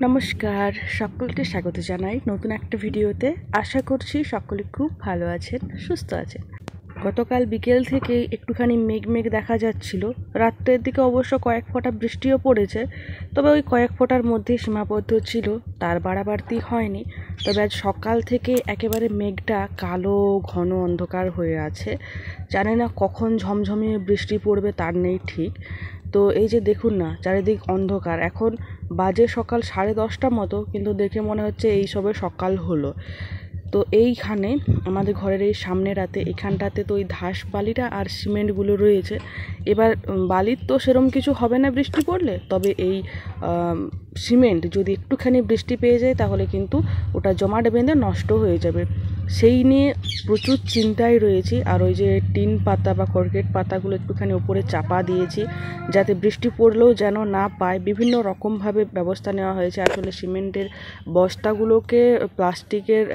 নমস্কার, সকলকে স্বাগত জানাই নতুন একটা ভিডিওতে। আশা করছি সকলে খুব ভালো আছেন, সুস্থ আছেন। গতকাল বিকেল থেকে একটুখানি মেঘ মেঘ দেখা যাচ্ছিল। রাত্রের দিকে অবশ্য কয়েক ফোঁটা বৃষ্টিও পড়েছে, তবে ওই কয়েক ফোঁটার মধ্যেই সীমাবদ্ধ ছিল, তার বাড়াবাড়তি হয়নি। তবে আজ সকাল থেকে একেবারে মেঘটা কালো ঘন অন্ধকার হয়ে আছে। জানি না কখন ঝমঝমিয়ে বৃষ্টি পড়বে তার নেই ঠিক। তো এই যে দেখুন না, চারিদিক অন্ধকার। এখন বাজে সকাল 10:30 মতো, কিন্তু দেখে মনে হচ্ছে এই সবে সকাল হলো। তো এইখানে আমাদের ঘরের এই সামনে রাতে এখানটাতে তো ওই ধাস বালিটা আর সিমেন্টগুলো রয়েছে। এবার বালির তো সেরম কিছু হবে না বৃষ্টি পড়লে, তবে এই সিমেন্ট যদি একটুখানি বৃষ্টি পেয়ে যায় তাহলে কিন্তু ওটা জমাট বেঁধে নষ্ট হয়ে যাবে। সেই নিয়ে প্রচুর চিন্তায় রয়েছি। আর ওই যে টিন পাতা বা কর্কেট পাতাগুলো একটুখানি উপরে চাপা দিয়েছি, যাতে বৃষ্টি পড়লেও যেন না পায়। বিভিন্ন রকমভাবে ব্যবস্থা নেওয়া হয়েছে। আসলে সিমেন্টের বস্তাগুলোকে প্লাস্টিকের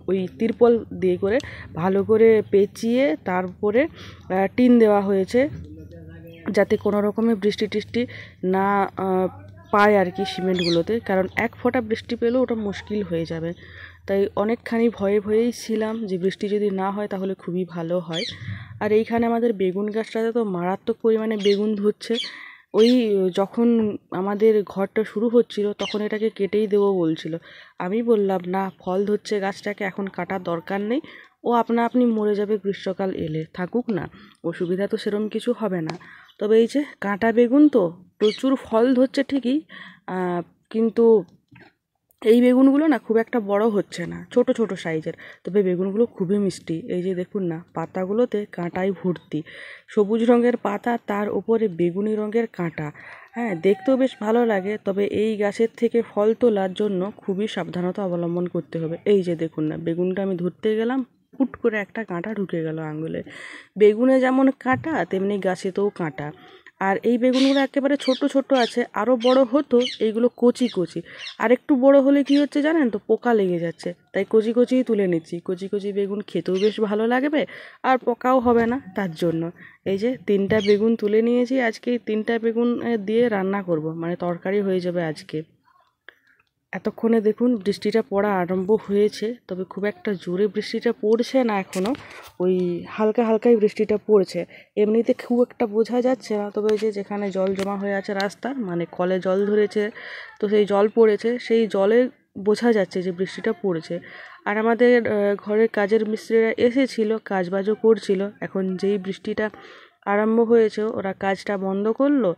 ওই তিরপল দিয়ে করে ভালো করে পেঁচিয়ে তারপরে টিন দেওয়া হয়েছে, যাতে কোনো রকমের বৃষ্টি টিষ্টি না পায় আর কি সিমেন্টগুলোতে। কারণ এক ফোঁটা বৃষ্টি পেলেও ওটা মুশকিল হয়ে যাবে। তাই অনেকখানি ভয়েই ছিলাম যে বৃষ্টি যদি না হয় তাহলে খুবই ভালো হয়। আর এইখানে আমাদের বেগুন গাছটাতে তো মারাত্মক পরিমাণে বেগুন ধরছে। ওই যখন আমাদের ঘরটা শুরু হচ্ছিল তখন এটাকে কেটেই দেবো বলছিল। আমি বললাম, না, ফল ধরছে গাছটাকে এখন কাটার দরকার নেই, ও আপনা আপনি মরে যাবে, গ্রীষ্মকাল এলে থাকুক না, অসুবিধা তো সেরম কিছু হবে না। তবে এই যে কাঁটা বেগুন তো প্রচুর ফল ধরছে ঠিকই, কিন্তু এই বেগুনগুলো না খুব একটা বড় হচ্ছে না, ছোট ছোট সাইজের। তবে বেগুনগুলো খুবই মিষ্টি। এই যে দেখুন না, পাতাগুলোতে কাঁটায় ভর্তি, সবুজ রঙের পাতা, তার উপরে বেগুনি রঙের কাঁটা। হ্যাঁ, দেখতেও বেশ ভালো লাগে। তবে এই গাছের থেকে ফল তোলার জন্য খুবই সাবধানতা অবলম্বন করতে হবে। এই যে দেখুন না, বেগুনটা আমি ধরতে গেলাম, ফুট করে একটা কাঁটা ঢুকে গেল আঙুলে। বেগুনে যেমন কাঁটা তেমনি গাছেতেও কাঁটা। আর এই বেগুনগুলো একেবারে ছোট ছোট আছে, আরও বড় হতো। এইগুলো কচি কচি, আর একটু বড় হলে কি হচ্ছে জানেন তো, পোকা লেগে যাচ্ছে। তাই কচি কচিই তুলে নিচ্ছি। কচি কচি বেগুন খেতেও বেশ ভালো লাগবে, আর পোকাও হবে না তার জন্য। এই যে 3টা বেগুন তুলে নিয়েছি। আজকে এই 3টা বেগুন দিয়ে রান্না করব, মানে তরকারি হয়ে যাবে আজকে। এতক্ষণে দেখুন বৃষ্টিটা পড়া আরম্ভ হয়েছে, তবে খুব একটা জোরে বৃষ্টিটা পড়ছে না এখনও, ওই হালকা হালকাই বৃষ্টিটা পড়ছে। এমনিতে খুব একটা বোঝা যাচ্ছে না, তবে ওই যে যেখানে জল জমা হয়ে আছে রাস্তার, মানে কলে জল ধরেছে, তো সেই জল পড়েছে, সেই জলে বোঝা যাচ্ছে যে বৃষ্টিটা পড়েছে। আর আমাদের ঘরের কাজের মিস্ত্রিরা এসেছিল, কাজবাজও করছিল। এখন যেই বৃষ্টিটা আরম্ভ হয়েছে ওরা কাজটা বন্ধ করলো।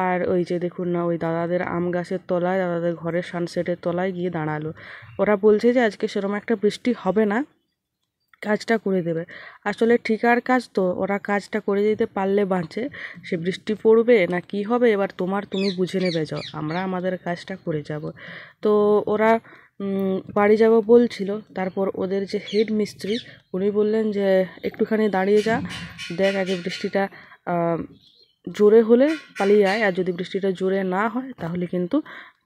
আর ওই যে দেখুন না, ওই দাদাদের আম গাছের তলায়, দাদাদের ঘরের সানসেটের তলায় গিয়ে দাঁড়ালো। ওরা বলছে যে আজকে সেরকম একটা বৃষ্টি হবে না, কাজটা করে দেবে। আসলে ঠিকার কাজ তো, ওরা কাজটা করে দিতে পারলে বাঁচে। সে বৃষ্টি পড়বে না কি হবে, এবার তুমি বুঝে নেবে, যাও, আমরা আমাদের কাজটা করে যাব। তো ওরা বাড়ি যাব বলছিল। তারপর ওদের যে হেড মিস্ত্রি, উনি বললেন যে একটুখানি দাঁড়িয়ে যা, দেখ আগে বৃষ্টিটা জোরে হলে পালিয়ে আয়, আর যদি বৃষ্টিটা জোরে না হয় তাহলে কিন্তু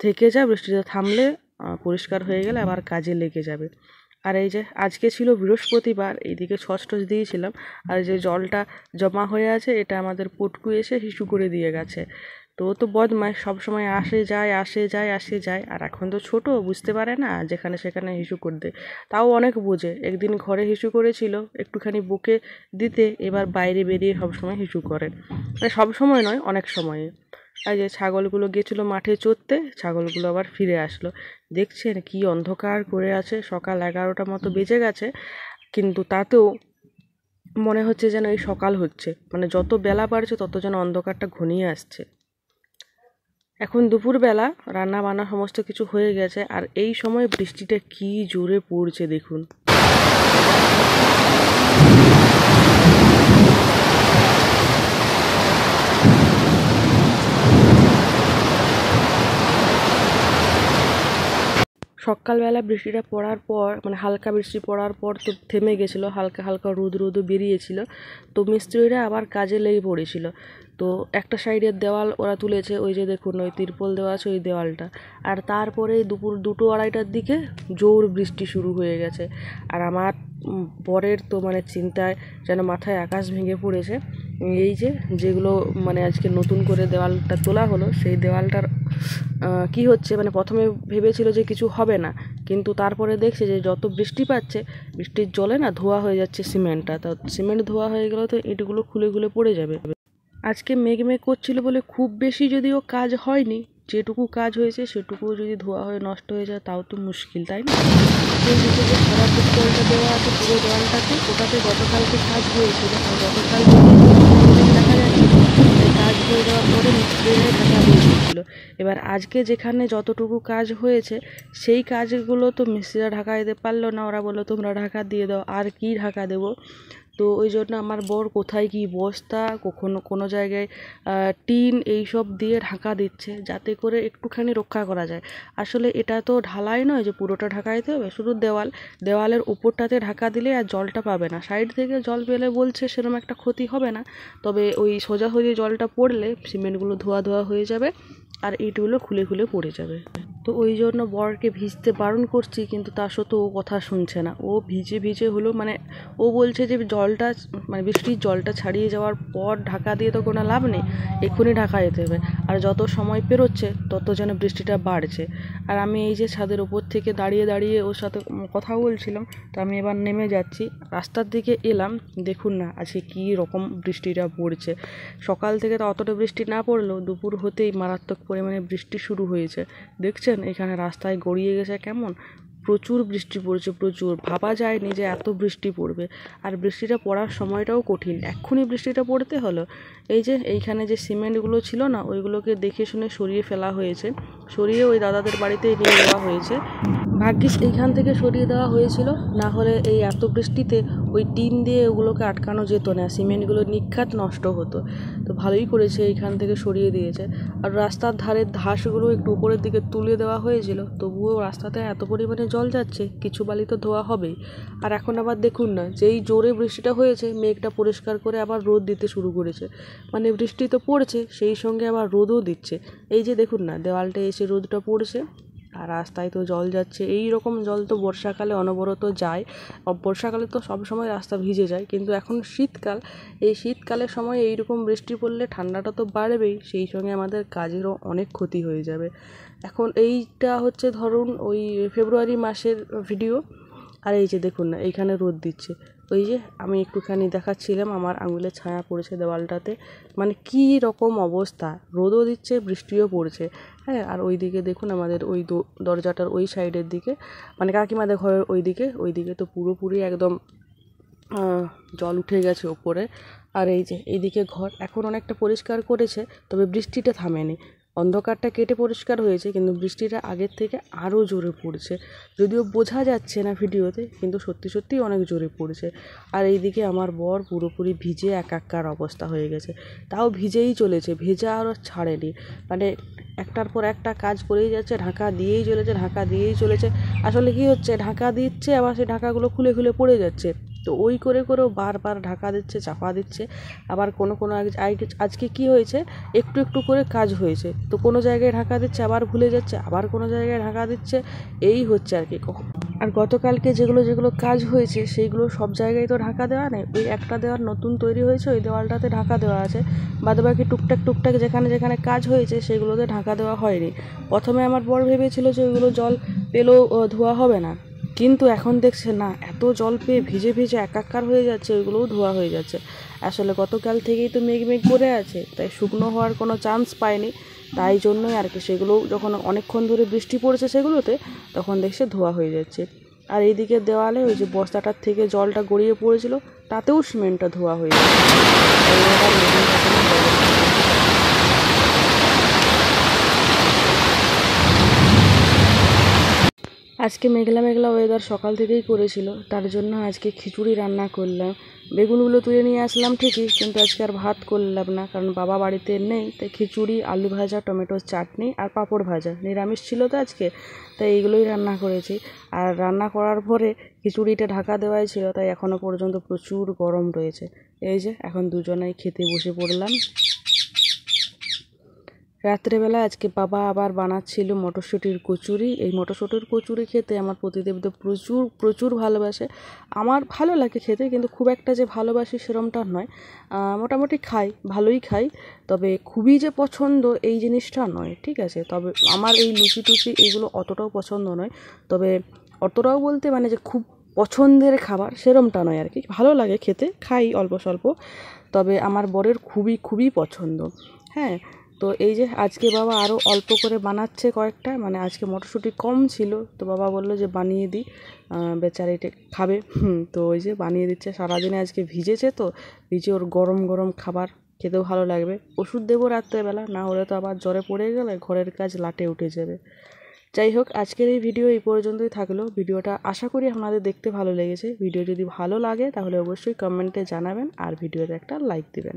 থেকে যা, বৃষ্টিটা থামলে পরিষ্কার হয়ে গেলে আবার কাজে লেগে যাবে। আর এই যে আজকে ছিল বৃহস্পতিবার, এইদিকে ছচ টচ দিয়েছিলাম। আর যে জলটা জমা হয়ে আছে, এটা আমাদের পটকু এসে হিসু করে দিয়ে গেছে। তো ও তো বদমাশ, সবসময় আসে যায় আসে যায় আসে যায়। আর এখন তো ছোটো, বুঝতে পারে না, যেখানে সেখানে হিসু করে দেয়। তাও অনেক বোঝে। একদিন ঘরে হিসু করেছিল, একটুখানি বুকে দিতে, এবার বাইরে বেরিয়ে সবসময় হিসু করে। মানে সবসময় নয়, অনেক সময়ে। আর যে ছাগলগুলো গিয়েছিলো মাঠে চড়তে, ছাগলগুলো আবার ফিরে আসলো। দেখছেন কি অন্ধকার করে আছে, সকাল 11টা মতো বেজে গেছে, কিন্তু তাতেও মনে হচ্ছে যেন এই সকাল হচ্ছে। মানে যত বেলা বাড়ছে তত যেন অন্ধকারটা ঘনিয়ে আসছে। এখন দুপুরবেলা, রান্না বান্না সমস্ত কিছু হয়ে গেছে, আর এই সময় বৃষ্টিটা কি জোরে পড়ছে দেখুন। সকালবেলা বৃষ্টিটা পড়ার পর, মানে হালকা বৃষ্টি পড়ার পর তো থেমে গেছিলো, হালকা হালকা রোদও বেরিয়েছিল। তো মিস্ত্রিরা আবার কাজে লেগে পড়েছিল। তো একটা সাইডের দেওয়াল ওরা তুলেছে, ওই যে দেখুন ওই তিরপল দেওয়া আছে ওই দেওয়ালটা। আর তারপরে দুপুর 2-2:30টার দিকে জোর বৃষ্টি শুরু হয়ে গেছে। আর আমার বরের তো মানে চিন্তায় যেন মাথায় আকাশ ভেঙে পড়েছে। এই যে যেগুলো মানে আজকে নতুন করে দেওয়ালটা তোলা হলো, সেই দেওয়ালটার কি হচ্ছে মানে প্রথমে ভেবেছিল যে কিছু হবে না, কিন্তু তারপরে দেখছে যে যত বৃষ্টি পাচ্ছে বৃষ্টির জলে না ধোয়া হয়ে যাচ্ছে সিমেন্টটা। তো সিমেন্ট ধোয়া হয়ে গেলে তো ইটগুলো খুলে খুলে পড়ে যাবে। আজকে মেঘ করছিল বলে খুব বেশি যদিও কাজ হয়নি, যেটুকু কাজ হয়েছে সেটুকু যদি ধোয়া হয়ে নষ্ট হয়ে যায় তাও তো মুশকিল, তাই না? সেই দিকে যে খরাপুর জলটা দেওয়া আছে পুরো দেওয়ালটাতে, ওটাতে গতকালকে কাজ হয়েছিল। আর গতকাল দেখা যাচ্ছিল কাজ হয়ে যাওয়ার পরে মিস্ত্রিরাই ঢাকা দিয়ে দিয়েছিল। এবার আজকে যেখানে যতটুকু কাজ হয়েছে সেই কাজগুলো তো মিস্ত্রিরা ঢাকা দিতে পারলো না, ওরা বললো তোমরা ঢাকা দিয়ে দাও। আর কি ঢাকা দেবো? তো ওই জন্য আমার বর কোথায় কি বস্তা, কখনো কোনো জায়গায় টিন এইসব দিয়ে ঢাকা দিচ্ছে, যাতে করে একটুখানি রক্ষা করা যায়। আসলে এটা তো ঢালাই নয় যে পুরোটা ঢাকা দিতে হবে, শুধু দেওয়ালের উপরটাতে ঢাকা দিলে আর জলটা পাবে না। সাইড থেকে জল পেলে বলছে সেরকম একটা ক্ষতি হবে না, তবে ওই সোজাসুজি জলটা পড়লে সিমেন্টগুলো ধোয়া ধোয়া হয়ে যাবে আর ইটগুলো খুলে খুলে পড়ে যাবে। তো ওই জন্য বরকে ভিজতে বারণ করছি, কিন্তু তা সত্ত্বেও ও কথা শুনছে না। ও ভিজে ভিজে হলো মানে ও বলছে যে জলটা মানে বৃষ্টির জলটা ছাড়িয়ে যাওয়ার পর ঢাকা দিয়ে তো কোনো লাভ নেই, এক্ষুনি ঢাকা যেতে হবে। আর যত সময় পেরোচ্ছে তত যেন বৃষ্টিটা বাড়ছে। আর আমি এই যে ছাদের ওপর থেকে দাঁড়িয়ে দাঁড়িয়ে ওর সাথে কথা বলছিলাম, তো আমি এবার নেমে যাচ্ছি, রাস্তার দিকে এলাম। দেখুন না আজকে কী রকম বৃষ্টিটা পড়ছে। সকাল থেকে তো অতটা বৃষ্টি না পড়লেও দুপুর হতেই মারাত্মক পরিমাণে বৃষ্টি শুরু হয়েছে। দেখছেন এখানে রাস্তায় গড়িয়ে গেছে কেমন, প্রচুর বৃষ্টি পড়ছে, প্রচুর। ভাবা যায়নি যে এত বৃষ্টি পড়বে। আর বৃষ্টিটা পড়ার সময়টাও কঠিন, এক্ষুনি বৃষ্টিটা পড়তে হলো। এই যে এইখানে যে সিমেন্টগুলো ছিল না ওইগুলোকে দেখে শুনে সরিয়ে ফেলা হয়েছে, সরিয়ে ওই দাদাদের বাড়িতেই নিয়ে যাওয়া হয়েছে। ভাগ্যিস এইখান থেকে সরিয়ে দেওয়া হয়েছিল, না হলে এই এত বৃষ্টিতে ওই টিন দিয়ে ওগুলোকে আটকানো যেত না, সিমেন্টগুলো নিখাত নষ্ট হতো। তো ভালোই করেছে এইখান থেকে সরিয়ে দিয়েছে। আর রাস্তার ধারের ধাসগুলো একটু উপরের দিকে তুলে দেওয়া হয়েছিল, তবুও রাস্তাতে এত পরিমাণে জল যাচ্ছে, কিছু বালি তো ধোয়া হবেই। আর এখন আবার দেখুন না, যেই জোরে বৃষ্টিটা হয়েছে মেঘটা পরিষ্কার করে আবার রোদ দিতে শুরু করেছে। মানে বৃষ্টি তো পড়ছে, সেই সঙ্গে আবার রোদও দিচ্ছে। এই যে দেখুন না, দেওয়ালটা এসে রোদটা পড়ছে আর রাস্তায় তো জল যাচ্ছে। এই রকম জল তো বর্ষাকালে অনবরত যায়, বর্ষাকালে তো সব সময় রাস্তা ভিজে যায়, কিন্তু এখন শীতকাল, এই শীতকালের সময় এই রকম বৃষ্টি পড়লে ঠান্ডাটা তো বাড়বেই, সেই সঙ্গে আমাদের কাজেরও অনেক ক্ষতি হয়ে যাবে। এখন এইটা হচ্ছে ধরুন ওই ফেব্রুয়ারি মাসের ভিডিও। আর এই যে দেখুন না এইখানে রোদ দিচ্ছে, ওই যে আমি একটুখানি দেখাচ্ছিলাম আমার আঙুলের ছায়া পড়েছে দেওয়ালটাতে, মানে কি রকম অবস্থা, রোদও দিচ্ছে বৃষ্টিও পড়ছে। হ্যাঁ, আর ওই দিকে দেখুন আমাদের ওই দরজাটার ওই সাইডের দিকে, মানে কাকিমাদের ঘরের ওই দিকে তো পুরোপুরি একদম জল উঠে গেছে ওপরে। আর এই যে এইদিকে ঘর এখন অনেকটা পরিষ্কার করেছে, তবে বৃষ্টিটা থামেনি। অন্ধকারটা কেটে পরিষ্কার হয়েছে, কিন্তু বৃষ্টিটা আগের থেকে আরও জোরে পড়ছে, যদিও বোঝা যাচ্ছে না ভিডিওতে, কিন্তু সত্যি সত্যিই অনেক জোরে পড়ছে। আর এইদিকে আমার বর পুরোপুরি ভিজে একাকার অবস্থা হয়ে গেছে, তাও ভিজেই চলেছে, ভেজা আরও ছাড়েনি। মানে একটার পর একটা কাজ করেই যাচ্ছে, ঢাকা দিয়েই চলেছে। আসলে কি হচ্ছে, ঢাকা দিচ্ছে আবার সেই ঢাকাগুলো খুলে খুলে পড়ে যাচ্ছে। তো ওই করে করেও বারবার ঢাকা দিচ্ছে, চাপা দিচ্ছে। আবার কোনো আজকে কি হয়েছে, একটু একটু করে কাজ হয়েছে, তো কোনো জায়গায় ঢাকা দিচ্ছে আবার ভুলে যাচ্ছে, আবার কোনো জায়গায় ঢাকা দিচ্ছে, এই হচ্ছে আর কি। আর গতকালকে যেগুলো কাজ হয়েছে সেইগুলো সব জায়গায় তো ঢাকা দেওয়া নেই, ওই একটা দেওয়াল নতুন তৈরি হয়েছে, ওই দেওয়ালটাতে ঢাকা দেওয়া আছে। বাদবাকি টুকটাক যেখানে যেখানে কাজ হয়েছে সেগুলোতে ঢাকা দেওয়া হয়নি। প্রথমে আমার বর ভেবেছিল যে ওইগুলো জল পেলেও ধোয়া হবে না, কিন্তু এখন দেখছে না, এত জল পেয়ে ভিজে ভিজে একাকার হয়ে যাচ্ছে, ওইগুলোও ধোয়া হয়ে যাচ্ছে। আসলে গতকাল থেকেই তো মেঘ করে আছে, তাই শুকনো হওয়ার কোনো চান্স পায়নি, তাই জন্যই আর কি সেগুলো যখন অনেকক্ষণ ধরে বৃষ্টি পড়েছে সেগুলোতে, তখন দেখছে ধোয়া হয়ে যাচ্ছে। আর এইদিকে দেওয়ালে ওই যে বস্তাটার থেকে জলটা গড়িয়ে পড়েছিল, তাতেও সিমেন্টটা ধোয়া হয়ে যাচ্ছে। আজকে মেঘলা ওয়েদার সকাল থেকেই করেছিল, তার জন্য আজকে খিচুড়ি রান্না করলাম। বেগুনগুলো তুলে নিয়ে আসলাম ঠিকই, কিন্তু আজকে আর ভাত করলাম না, কারণ বাবা বাড়িতে নেই। তাই খিচুড়ি, আলু ভাজা, টমেটোর চাটনি আর পাঁপড় ভাজা, নিরামিষ ছিল তো আজকে, তাই এইগুলোই রান্না করেছি। আর রান্না করার পরে খিচুড়িটা ঢাকা দেওয়াই ছিল, তাই এখনও পর্যন্ত প্রচুর গরম রয়েছে। এই যে এখন দুজনেই খেতে বসে পড়লাম। রাত্রেবেলা আজকে বাবা আবার বানাচ্ছিল মটরশুঁটির কচুরি। এই মটরশুঁটির কচুরি খেতে আমার পতিদেব তো প্রচুর প্রচুর ভালোবাসে। আমার ভালো লাগে খেতে, কিন্তু খুব একটা যে ভালোবাসি সেরমটা নয়। মোটামুটি খাই, ভালোই খাই, তবে খুবই যে পছন্দ এই জিনিসটা নয়, ঠিক আছে। তবে আমার এই লুচি টুচি এইগুলো অতটাও পছন্দ নয়, তবে অতটাও বলতে মানে যে খুব পছন্দের খাবার সেরমটা নয় আর কি। ভালো লাগে খেতে, খাই অল্প স্বল্প, তবে আমার বরের খুবই খুবই পছন্দ। হ্যাঁ, তো এই যে আজকে বাবা আরও অল্প করে বানাচ্ছে কয়েকটা, মানে আজকে মটরশুঁটি কম ছিল, তো বাবা বললো যে বানিয়ে দিই, বেচারিটা খাবে। তো ওই যে বানিয়ে দিচ্ছে। সারাদিনে আজকে ভিজেছে, তো ভিজে ওর গরম গরম খাবার খেতেও ভালো লাগবে। ওষুধ দেবো রাত্রেবেলা, না হলে তো আবার জ্বরে পড়ে গেলে ঘরের কাজ লাটে উঠে যাবে। যাই হোক, আজকের এই ভিডিও এই পর্যন্তই থাকলো। ভিডিওটা আশা করি আপনাদের দেখতে ভালো লেগেছে। ভিডিও যদি ভালো লাগে তাহলে অবশ্যই কমেন্টে জানাবেন আর ভিডিওতে একটা লাইক দিবেন।